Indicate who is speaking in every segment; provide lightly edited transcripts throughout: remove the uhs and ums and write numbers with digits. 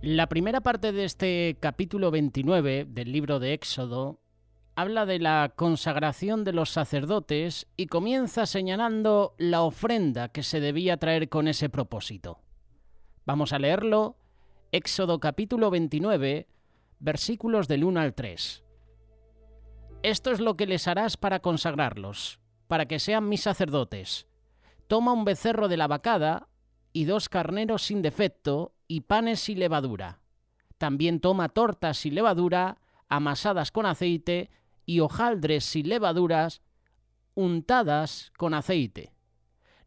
Speaker 1: La primera parte de este capítulo 29 del libro de Éxodo habla de la consagración de los sacerdotes y comienza señalando la ofrenda que se debía traer con ese propósito. Vamos a leerlo, Éxodo capítulo 29, versículos del 1 al 3. Esto es lo que les harás para consagrarlos, para que sean mis sacerdotes. Toma un becerro de la vacada y 2 carneros sin defecto y panes sin levadura. También toma tortas sin levadura, amasadas con aceite, y hojaldres sin levaduras, untadas con aceite.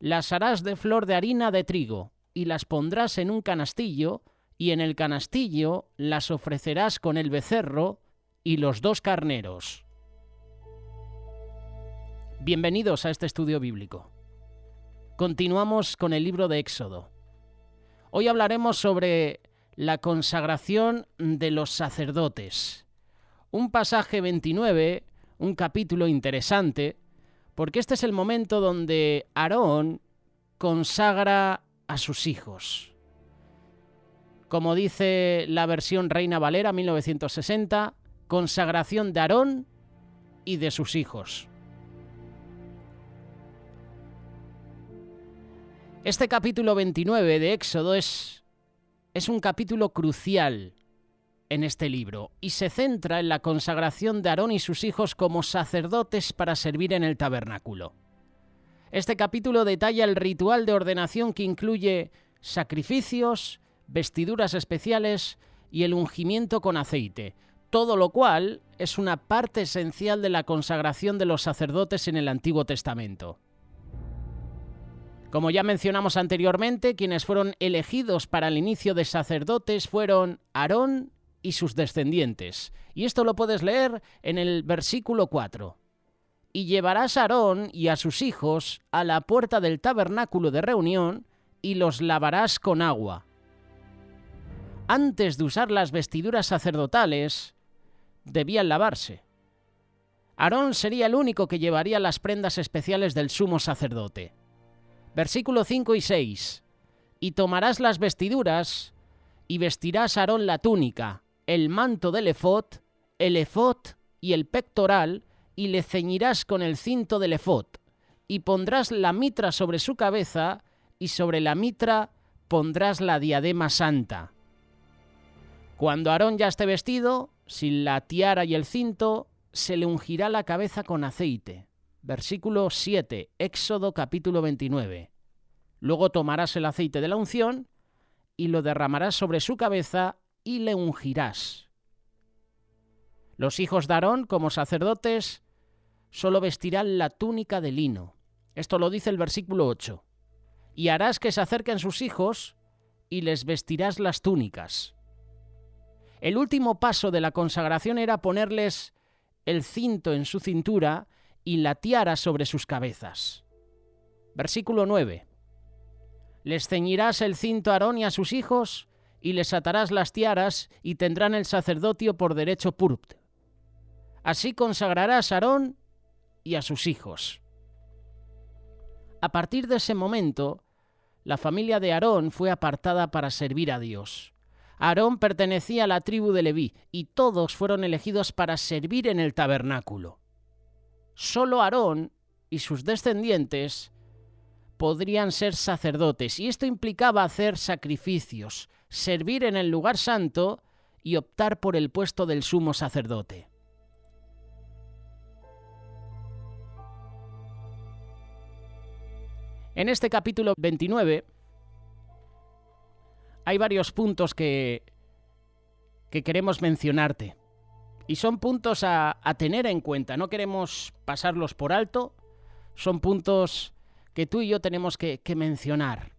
Speaker 1: Las harás de flor de harina de trigo, y las pondrás en un canastillo, y en el canastillo las ofrecerás con el becerro y los 2 carneros. Bienvenidos a este estudio bíblico. Continuamos con el libro de Éxodo. Hoy hablaremos sobre la consagración de los sacerdotes. Un pasaje 29, un capítulo interesante, porque este es el momento donde Aarón consagra a sus hijos. Como dice la versión Reina Valera 1960, consagración de Aarón y de sus hijos. Este capítulo 29 de Éxodo es un capítulo crucial en este libro y se centra en la consagración de Aarón y sus hijos como sacerdotes para servir en el tabernáculo. Este capítulo detalla el ritual de ordenación que incluye sacrificios, vestiduras especiales y el ungimiento con aceite, todo lo cual es una parte esencial de la consagración de los sacerdotes en el Antiguo Testamento. Como ya mencionamos anteriormente, quienes fueron elegidos para el inicio de sacerdotes fueron Aarón y sus descendientes. Y esto lo puedes leer en el versículo 4. Y llevarás a Aarón y a sus hijos a la puerta del tabernáculo de reunión y los lavarás con agua. Antes de usar las vestiduras sacerdotales, debían lavarse. Aarón sería el único que llevaría las prendas especiales del sumo sacerdote. Versículo 5 y 6. Y tomarás las vestiduras, y vestirás a Aarón la túnica, el manto del efod y el pectoral, y le ceñirás con el cinto del efod, y pondrás la mitra sobre su cabeza, y sobre la mitra pondrás la diadema santa. Cuando Aarón ya esté vestido, sin la tiara y el cinto, se le ungirá la cabeza con aceite. Versículo 7, Éxodo capítulo 29. Luego tomarás el aceite de la unción y lo derramarás sobre su cabeza y le ungirás. Los hijos de Aarón, como sacerdotes, solo vestirán la túnica de lino. Esto lo dice el versículo 8. Y harás que se acerquen sus hijos y les vestirás las túnicas. El último paso de la consagración era ponerles el cinto en su cintura y la tiara sobre sus cabezas. Versículo 9. Les ceñirás el cinto a Aarón y a sus hijos, y les atarás las tiaras, y tendrán el sacerdocio por derecho púrpura. Así consagrarás a Aarón y a sus hijos. A partir de ese momento, la familia de Aarón fue apartada para servir a Dios. Aarón pertenecía a la tribu de Leví, y todos fueron elegidos para servir en el tabernáculo. Solo Aarón y sus descendientes podrían ser sacerdotes, y esto implicaba hacer sacrificios, servir en el lugar santo y optar por el puesto del sumo sacerdote. En este capítulo 29 hay varios puntos que queremos mencionarte. Y son puntos a tener en cuenta, no queremos pasarlos por alto, son puntos que tú y yo tenemos que mencionar.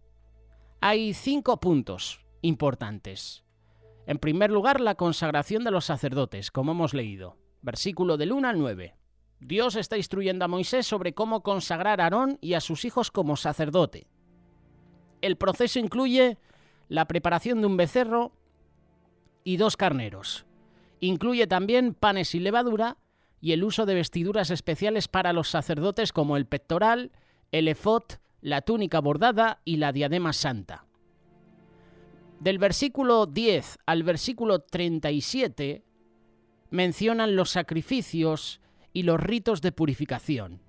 Speaker 1: Hay 5 puntos importantes. En primer lugar, la consagración de los sacerdotes, como hemos leído. Versículo del 1 al 9. Dios está instruyendo a Moisés sobre cómo consagrar a Aarón y a sus hijos como sacerdote. El proceso incluye la preparación de un becerro y 2 carneros. Incluye también panes sin levadura y el uso de vestiduras especiales para los sacerdotes como el pectoral, el efod, la túnica bordada y la diadema santa. Del versículo 10 al versículo 37 mencionan los sacrificios y los ritos de purificación.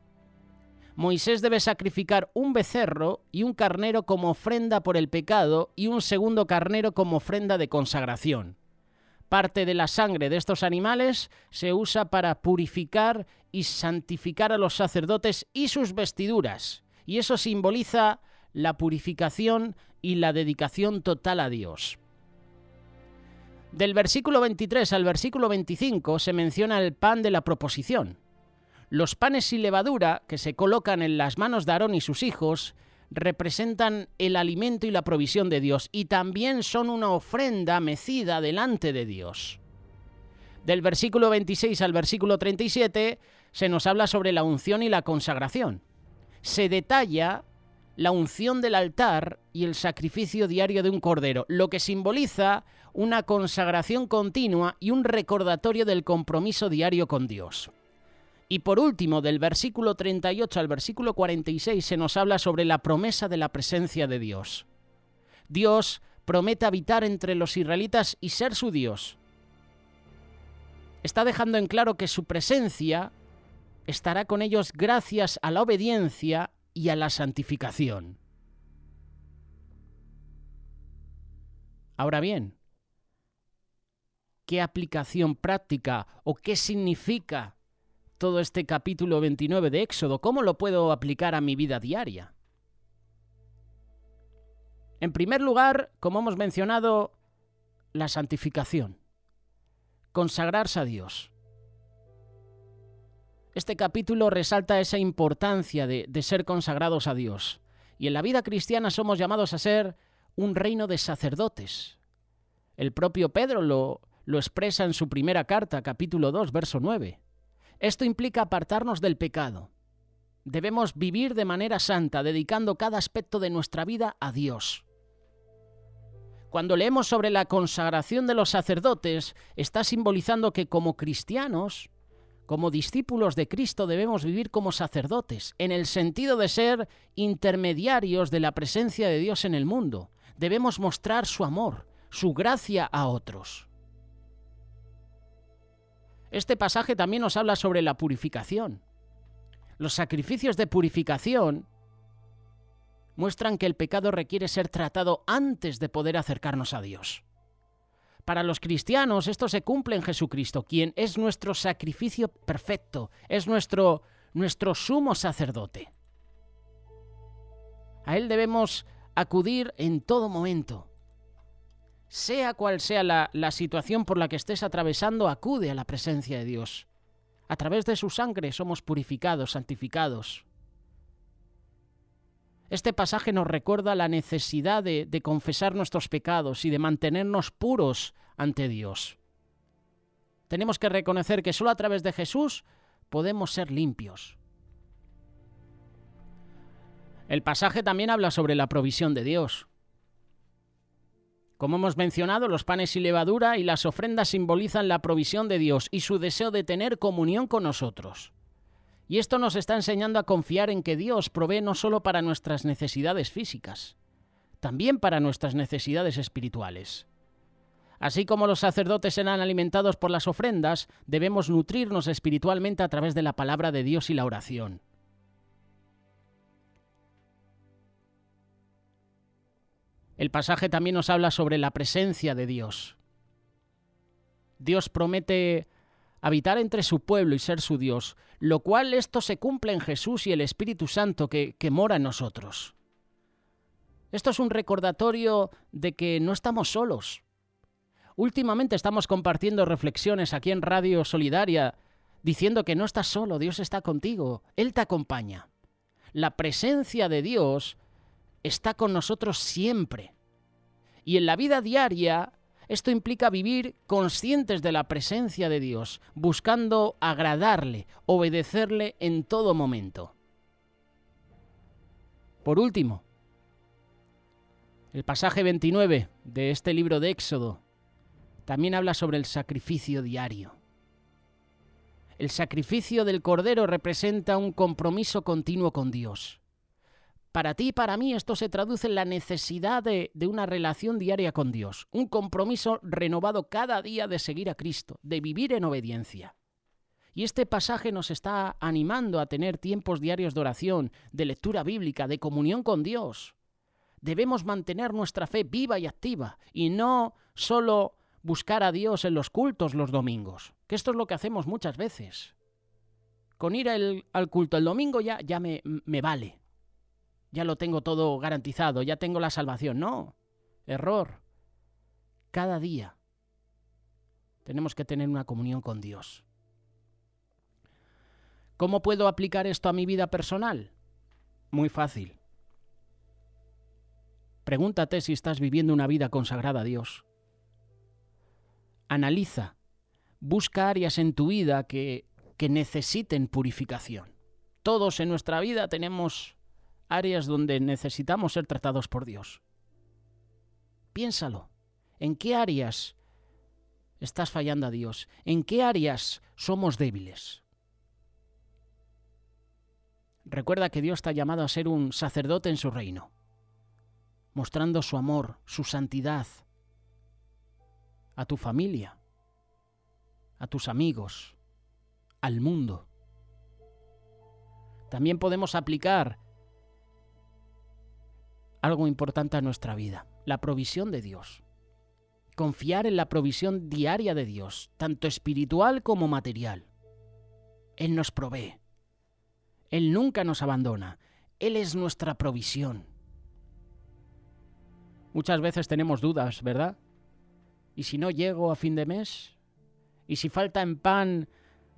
Speaker 1: Moisés debe sacrificar un becerro y un carnero como ofrenda por el pecado y un segundo carnero como ofrenda de consagración. Parte de la sangre de estos animales se usa para purificar y santificar a los sacerdotes y sus vestiduras, y eso simboliza la purificación y la dedicación total a Dios. Del versículo 23 al versículo 25 se menciona el pan de la proposición. Los panes sin levadura que se colocan en las manos de Aarón y sus hijos representan el alimento y la provisión de Dios, y también son una ofrenda mecida delante de Dios. Del versículo 26 al versículo 37 se nos habla sobre la unción y la consagración. Se detalla la unción del altar y el sacrificio diario de un cordero, lo que simboliza una consagración continua y un recordatorio del compromiso diario con Dios. Y por último, del versículo 38 al versículo 46 se nos habla sobre la promesa de la presencia de Dios. Dios promete habitar entre los israelitas y ser su Dios. Está dejando en claro que su presencia estará con ellos gracias a la obediencia y a la santificación. Ahora bien, ¿qué aplicación práctica o qué significa todo este capítulo 29 de Éxodo? ¿Cómo lo puedo aplicar a mi vida diaria? En primer lugar, como hemos mencionado, la santificación. Consagrarse a Dios. Este capítulo resalta esa importancia de ser consagrados a Dios. Y en la vida cristiana somos llamados a ser un reino de sacerdotes. El propio Pedro lo expresa en su primera carta, capítulo 2, verso 9. Esto implica apartarnos del pecado. Debemos vivir de manera santa, dedicando cada aspecto de nuestra vida a Dios. Cuando leemos sobre la consagración de los sacerdotes, está simbolizando que como cristianos, como discípulos de Cristo, debemos vivir como sacerdotes, en el sentido de ser intermediarios de la presencia de Dios en el mundo. Debemos mostrar su amor, su gracia a otros. Este pasaje también nos habla sobre la purificación. Los sacrificios de purificación muestran que el pecado requiere ser tratado antes de poder acercarnos a Dios. Para los cristianos esto se cumple en Jesucristo, quien es nuestro sacrificio perfecto, es nuestro sumo sacerdote. A Él debemos acudir en todo momento. Sea cual sea la situación por la que estés atravesando, acude a la presencia de Dios. A través de su sangre somos purificados, santificados. Este pasaje nos recuerda la necesidad de confesar nuestros pecados y de mantenernos puros ante Dios. Tenemos que reconocer que solo a través de Jesús podemos ser limpios. El pasaje también habla sobre la provisión de Dios. Como hemos mencionado, los panes sin levadura y las ofrendas simbolizan la provisión de Dios y su deseo de tener comunión con nosotros. Y esto nos está enseñando a confiar en que Dios provee no solo para nuestras necesidades físicas, también para nuestras necesidades espirituales. Así como los sacerdotes eran alimentados por las ofrendas, debemos nutrirnos espiritualmente a través de la palabra de Dios y la oración. El pasaje también nos habla sobre la presencia de Dios. Dios promete habitar entre su pueblo y ser su Dios, lo cual esto se cumple en Jesús y el Espíritu Santo que mora en nosotros. Esto es un recordatorio de que no estamos solos. Últimamente estamos compartiendo reflexiones aquí en Radio Solidaria, diciendo que no estás solo, Dios está contigo, Él te acompaña. La presencia de Dios está con nosotros siempre. Y en la vida diaria, esto implica vivir conscientes de la presencia de Dios, buscando agradarle, obedecerle en todo momento. Por último, el pasaje 29 de este libro de Éxodo también habla sobre el sacrificio diario. El sacrificio del Cordero representa un compromiso continuo con Dios. Para ti y para mí esto se traduce en la necesidad de una relación diaria con Dios, un compromiso renovado cada día de seguir a Cristo, de vivir en obediencia. Y este pasaje nos está animando a tener tiempos diarios de oración, de lectura bíblica, de comunión con Dios. Debemos mantener nuestra fe viva y activa y no solo buscar a Dios en los cultos los domingos, que esto es lo que hacemos muchas veces. Con ir al culto el domingo ya me vale. Ya lo tengo todo garantizado, ya tengo la salvación. No, error. Cada día tenemos que tener una comunión con Dios. ¿Cómo puedo aplicar esto a mi vida personal? Muy fácil. Pregúntate si estás viviendo una vida consagrada a Dios. Analiza, busca áreas en tu vida que necesiten purificación. Todos en nuestra vida tenemos áreas donde necesitamos ser tratados por Dios. Piénsalo. ¿En qué áreas estás fallando a Dios? ¿En qué áreas somos débiles? Recuerda que Dios te ha llamado a ser un sacerdote en su reino, mostrando su amor, su santidad a tu familia, a tus amigos, al mundo. También podemos aplicar algo importante a nuestra vida, la provisión de Dios. Confiar en la provisión diaria de Dios, tanto espiritual como material. Él nos provee. Él nunca nos abandona. Él es nuestra provisión. Muchas veces tenemos dudas, ¿verdad? ¿Y si no llego a fin de mes? ¿Y si falta en pan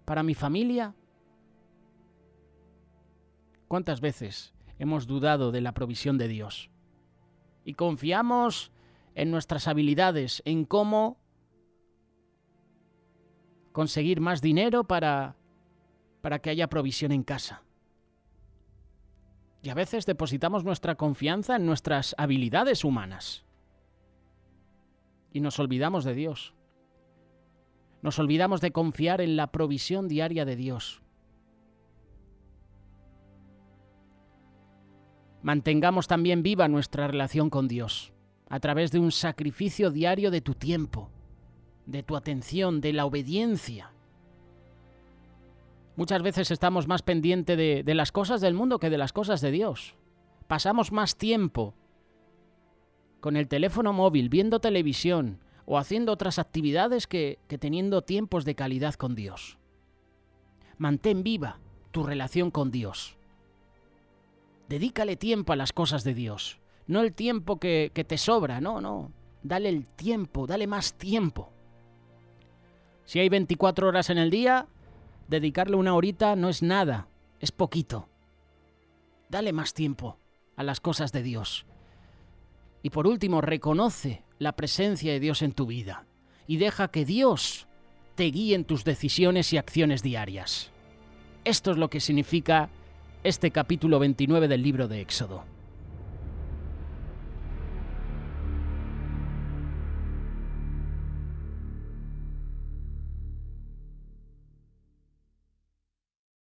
Speaker 1: para mi familia? ¿Cuántas veces hemos dudado de la provisión de Dios? Y confiamos en nuestras habilidades, en cómo conseguir más dinero para que haya provisión en casa. Y a veces depositamos nuestra confianza en nuestras habilidades humanas. Y nos olvidamos de Dios. Nos olvidamos de confiar en la provisión diaria de Dios. Mantengamos también viva nuestra relación con Dios, a través de un sacrificio diario de tu tiempo, de tu atención, de la obediencia. Muchas veces estamos más pendientes de las cosas del mundo que de las cosas de Dios. Pasamos más tiempo con el teléfono móvil, viendo televisión o haciendo otras actividades que teniendo tiempos de calidad con Dios. Mantén viva tu relación con Dios. Dedícale tiempo a las cosas de Dios. No el tiempo que te sobra, no. Dale el tiempo, dale más tiempo. Si hay 24 horas en el día, dedicarle una horita no es nada, es poquito. Dale más tiempo a las cosas de Dios. Y por último, reconoce la presencia de Dios en tu vida y deja que Dios te guíe en tus decisiones y acciones diarias. Esto es lo que significa este capítulo 29 del libro de Éxodo.